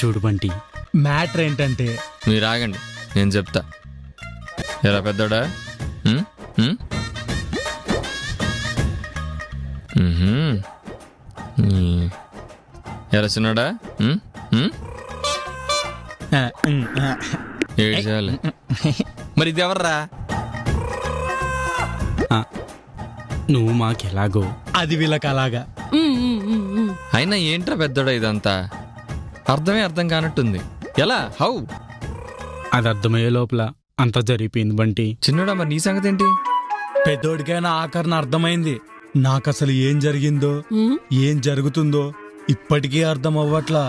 చూడు బంటి, మ్యాటర్ ఏంటంటే మీరు ఆగండి, నేను చెప్తా. ఎలా పెద్దోడా? ఉమ్, ఉమ్? ఉహుం. ఎలా చిన్నోడా? ఏడు చేయాలి. మరి ఇది ఎవర్రా? నువ్వు మాకెలాగో అది వీళ్ళకి అలాగా. అయినా ఏంట్రా పెద్దోడా ఇదంతా? అర్థం కానట్టుంది. ఎలా? హౌ? అది అర్థమయ్యే లోపల అంతా జరిగిపోయింది బంటి. చిన్నోడా, మరి నీ సంగతి ఏంటి? పెద్దోడికైనా ఆఖరణ అర్థమైంది. నాకసలు ఏం జరిగిందో ఏం జరుగుతుందో ఇప్పటికీ అర్థం అవ్వట్లా.